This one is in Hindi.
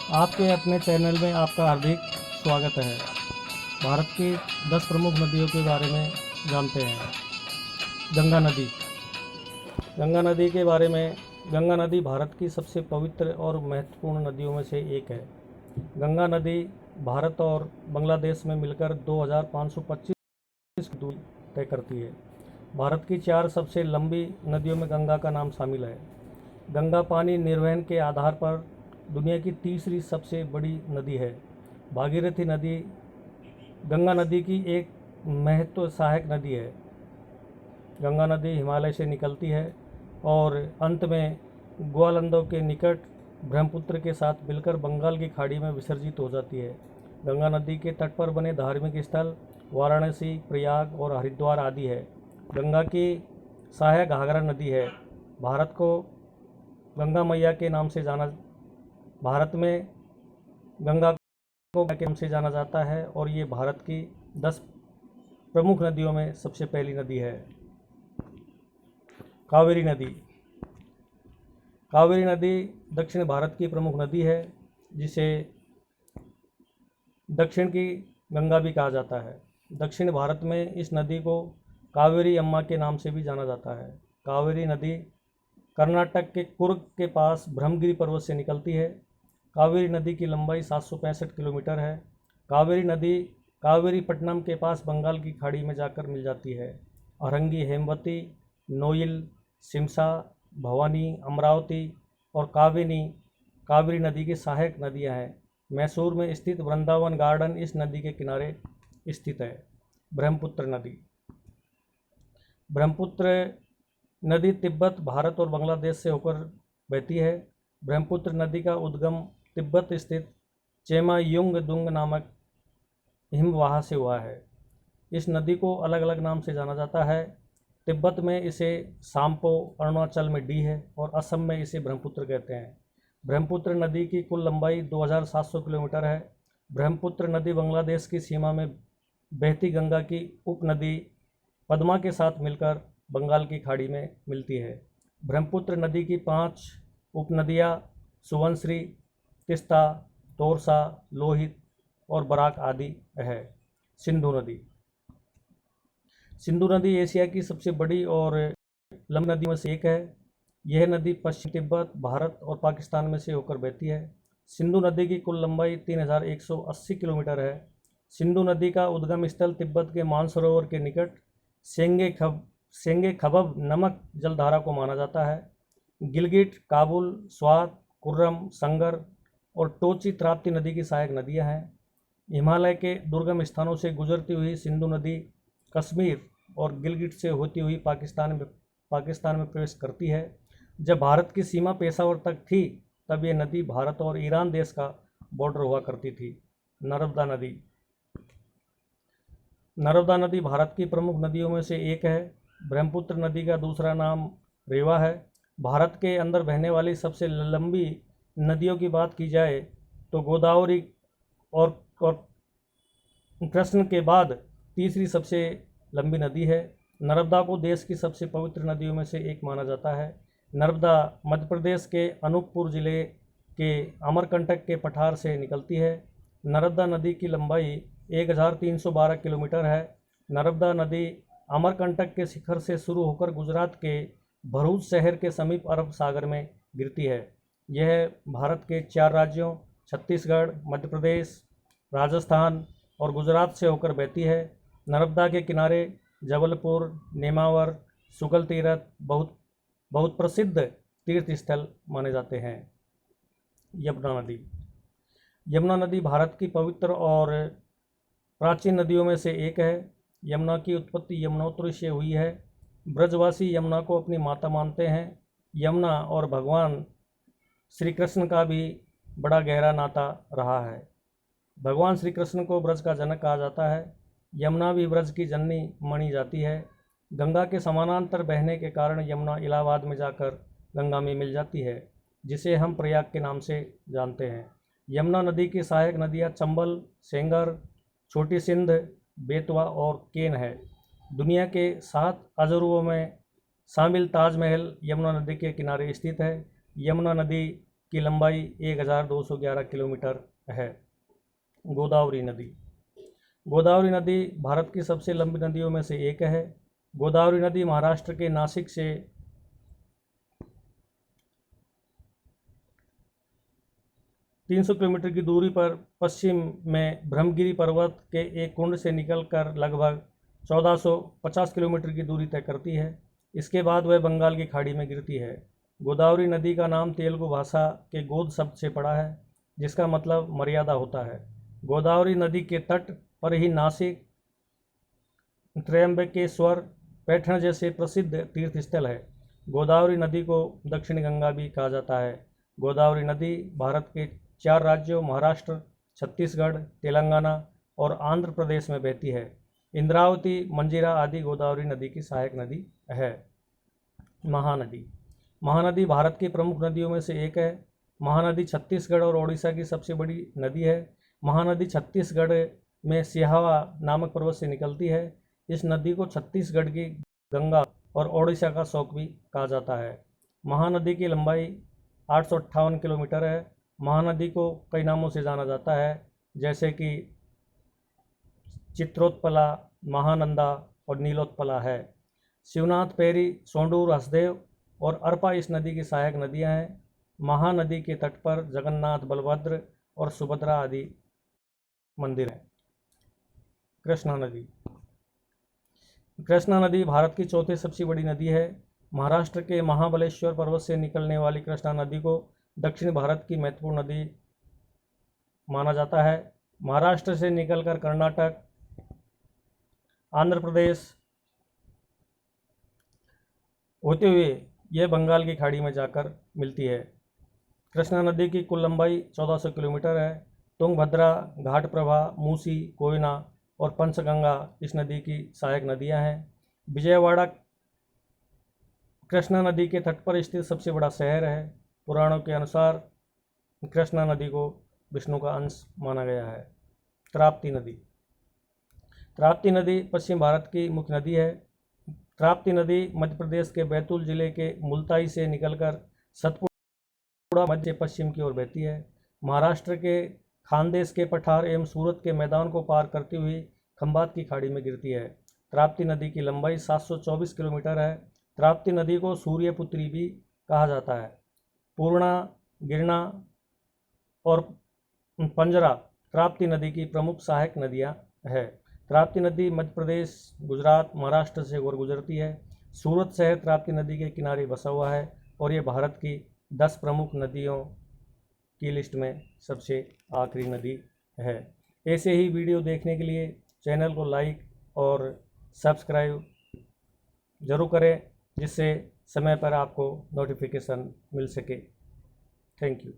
आपके अपने चैनल में आपका हार्दिक स्वागत है। भारत की 10 प्रमुख नदियों के बारे में जानते हैं। गंगा नदी। गंगा नदी के बारे में गंगा नदी भारत की सबसे पवित्र और महत्वपूर्ण नदियों में से एक है। गंगा नदी भारत और बांग्लादेश में मिलकर 2525 की दूरी तय करती है। भारत की 4 सबसे लंबी नदियों में गंगा का नाम शामिल है। गंगा पानी निर्वहन के आधार पर दुनिया की तीसरी सबसे बड़ी नदी है। भागीरथी नदी गंगा नदी की एक महत्व सहायक नदी है। गंगा नदी हिमालय से निकलती है और अंत में ग्वालंदों के निकट ब्रह्मपुत्र के साथ मिलकर बंगाल की खाड़ी में विसर्जित हो जाती है। गंगा नदी के तट पर बने धार्मिक स्थल वाराणसी, प्रयाग और हरिद्वार आदि है। गंगा की सहायक घाघरा नदी है। भारत को गंगा मैया के नाम से जाना भारत में गंगा को के नाम से जाना जाता है और ये भारत की 10 प्रमुख नदियों में सबसे पहली नदी है। कावेरी नदी। कावेरी नदी दक्षिण भारत की प्रमुख नदी है, जिसे दक्षिण की गंगा भी कहा जाता है। दक्षिण भारत में इस नदी को कावेरी अम्मा के नाम से भी जाना जाता है। कावेरी नदी कर्नाटक के कुर्ग के पास ब्रह्मगिरी पर्वत से निकलती है। कावेरी नदी की लंबाई 765 किलोमीटर है। कावेरी नदी कावेरीपट्टनम के पास बंगाल की खाड़ी में जाकर मिल जाती है। अरंगी, हेमवती, नोयल, सिमसा, भवानी, अमरावती और कावेरी कावेरी नदी की सहायक नदियां हैं। मैसूर में स्थित वृंदावन गार्डन इस नदी के किनारे स्थित है। ब्रह्मपुत्र नदी। ब्रह्मपुत्र नदी तिब्बत, भारत और बांग्लादेश से होकर बहती है। ब्रह्मपुत्र नदी का उद्गम तिब्बत स्थित चेमायुंगदुंग नामक हिमवाह से हुआ है। इस नदी को अलग अलग नाम से जाना जाता है। तिब्बत में इसे साम्पो, अरुणाचल में डी है और असम में इसे ब्रह्मपुत्र कहते हैं। ब्रह्मपुत्र नदी की कुल लंबाई 2700 किलोमीटर है। ब्रह्मपुत्र नदी बांग्लादेश की सीमा में बहती गंगा की उपनदी पद्मा के साथ मिलकर बंगाल की खाड़ी में मिलती है। ब्रह्मपुत्र नदी की 5 उपनदियाँ सुबनसिरी, तीस्ता, तोरसा, लोहित और बराक आदि है। सिंधु नदी। सिंधु नदी एशिया की सबसे बड़ी और लंबी नदियों में से एक है। यह नदी पश्चिम तिब्बत, भारत और पाकिस्तान में से होकर बहती है। सिंधु नदी की कुल लंबाई 3180 किलोमीटर है। सिंधु नदी का उद्गम स्थल तिब्बत के मानसरोवर के निकट सेंगे खबब नमक जलधारा को माना जाता है। गिलगिट, काबुल, स्वात, कुर्रम, संगर और टोची त्राप्ती नदी की सहायक नदियां हैं। हिमालय के दुर्गम स्थानों से गुजरती हुई सिंधु नदी कश्मीर और गिलगिट से होती हुई पाकिस्तान में प्रवेश करती है। जब भारत की सीमा पेशावर तक थी, तब ये नदी भारत और ईरान देश का बॉर्डर हुआ करती थी। नर्मदा नदी। नर्मदा नदी भारत की प्रमुख नदियों में से एक है। ब्रह्मपुत्र नदी का दूसरा नाम रेवा है। भारत के अंदर बहने वाली सबसे लंबी नदियों की बात की जाए तो गोदावरी और कृष्ण के बाद तीसरी सबसे लंबी नदी है। नर्मदा को देश की सबसे पवित्र नदियों में से एक माना जाता है। नर्मदा मध्य प्रदेश के अनूपपुर जिले के अमरकंटक के पठार से निकलती है। नर्मदा नदी की लंबाई 1312 किलोमीटर है। नर्मदा नदी अमरकंटक के शिखर से शुरू होकर गुजरात के भरूच शहर के समीप अरब सागर में गिरती है। यह भारत के 4 राज्यों छत्तीसगढ़, मध्य प्रदेश, राजस्थान और गुजरात से होकर बहती है। नर्मदा के किनारे जबलपुर, नेमावर, सुगल तीर्थ बहुत प्रसिद्ध तीर्थ स्थल माने जाते हैं। यमुना नदी। यमुना नदी भारत की पवित्र और प्राचीन नदियों में से एक है। यमुना की उत्पत्ति यमुनोत्री से हुई है। ब्रजवासी यमुना को अपनी माता मानते हैं। यमुना और भगवान श्री कृष्ण का भी बड़ा गहरा नाता रहा है। भगवान श्री कृष्ण को ब्रज का जनक कहा जाता है। यमुना भी ब्रज की जननी मानी जाती है। गंगा के समानांतर बहने के कारण यमुना इलाहाबाद में जाकर गंगा में मिल जाती है, जिसे हम प्रयाग के नाम से जानते हैं। यमुना नदी की सहायक नदियाँ चंबल, सेंगर, छोटी सिंध, बेतवा और केन है। दुनिया के 7 अजूबों में शामिल ताजमहल यमुना नदी के किनारे स्थित है। यमुना नदी की लंबाई 1211 किलोमीटर है। गोदावरी नदी। गोदावरी नदी भारत की सबसे लंबी नदियों में से एक है। गोदावरी नदी महाराष्ट्र के नासिक से 300 किलोमीटर की दूरी पर पश्चिम में ब्रह्मगिरी पर्वत के एक कुंड से निकलकर लगभग 1450 किलोमीटर की दूरी तय करती है। इसके बाद वह बंगाल की खाड़ी में गिरती है। गोदावरी नदी का नाम तेलुगु भाषा के गोद शब्द से पड़ा है, जिसका मतलब मर्यादा होता है। गोदावरी नदी के तट पर ही नासिक, त्र्यंबकेश्वर, पैठण जैसे प्रसिद्ध तीर्थस्थल है। गोदावरी नदी को दक्षिण गंगा भी कहा जाता है। गोदावरी नदी भारत के 4 राज्यों महाराष्ट्र, छत्तीसगढ़, तेलंगाना और आंध्र प्रदेश में बहती है। इंद्रावती, मंजीरा आदि गोदावरी नदी की सहायक नदी है। महानदी। महानदी भारत की प्रमुख नदियों में से एक है। महानदी छत्तीसगढ़ और ओडिशा की सबसे बड़ी नदी है। महानदी छत्तीसगढ़ में सिहावा नामक पर्वत से निकलती है। इस नदी को छत्तीसगढ़ की गंगा और ओडिशा का शोक भी कहा जाता है। महानदी की लंबाई 858 किलोमीटर है। महानदी को कई नामों से जाना जाता है, जैसे कि चित्रोत्पला, महानंदा और नीलोत्पला है। शिवनाथ, पेरी, सोंडूर, हसदेव और अरपा इस नदी की सहायक नदियां हैं। महानदी के तट पर जगन्नाथ, बलभद्र और सुभद्रा आदि मंदिर हैं। कृष्णा नदी। कृष्णा नदी भारत की चौथी सबसे बड़ी नदी है। महाराष्ट्र के महाबलेश्वर पर्वत से निकलने वाली कृष्णा नदी को दक्षिण भारत की महत्वपूर्ण नदी माना जाता है। महाराष्ट्र से निकलकर कर्नाटक, आंध्र प्रदेश होते हुए यह बंगाल की खाड़ी में जाकर मिलती है। कृष्णा नदी की कुल लंबाई 1400 किलोमीटर है। तुंगभद्रा, घाटप्रभा, मूसी, कोयना और पंचगंगा इस नदी की सहायक नदियां हैं। विजयवाड़ा कृष्णा नदी के तट पर स्थित सबसे बड़ा शहर है। पुराणों के अनुसार कृष्णा नदी को विष्णु का अंश माना गया है। ताप्ती नदी। ताप्ती नदी पश्चिम भारत की मुख्य नदी है। ताप्ती नदी मध्य प्रदेश के बैतूल जिले के मुल्ताई से निकलकर सतपुड़ा मध्य से पश्चिम की ओर बहती है। महाराष्ट्र के खानदेश के पठार एवं सूरत के मैदान को पार करती हुई खंभात की खाड़ी में गिरती है। ताप्ती नदी की लंबाई 724 किलोमीटर है। ताप्ती नदी को सूर्यपुत्री भी कहा जाता है। पूर्णा, गिरना और पंजरा ताप्ती नदी की प्रमुख सहायक नदियां हैं। ताप्ती नदी मध्य प्रदेश, गुजरात, महाराष्ट्र से होकर गुजरती है। सूरत शहर ताप्ती नदी के किनारे बसा हुआ है और ये भारत की 10 प्रमुख नदियों की लिस्ट में सबसे आखिरी नदी है। ऐसे ही वीडियो देखने के लिए चैनल को लाइक और सब्सक्राइब जरूर करें, जिससे समय पर आपको नोटिफिकेशन मिल सके। Thank you.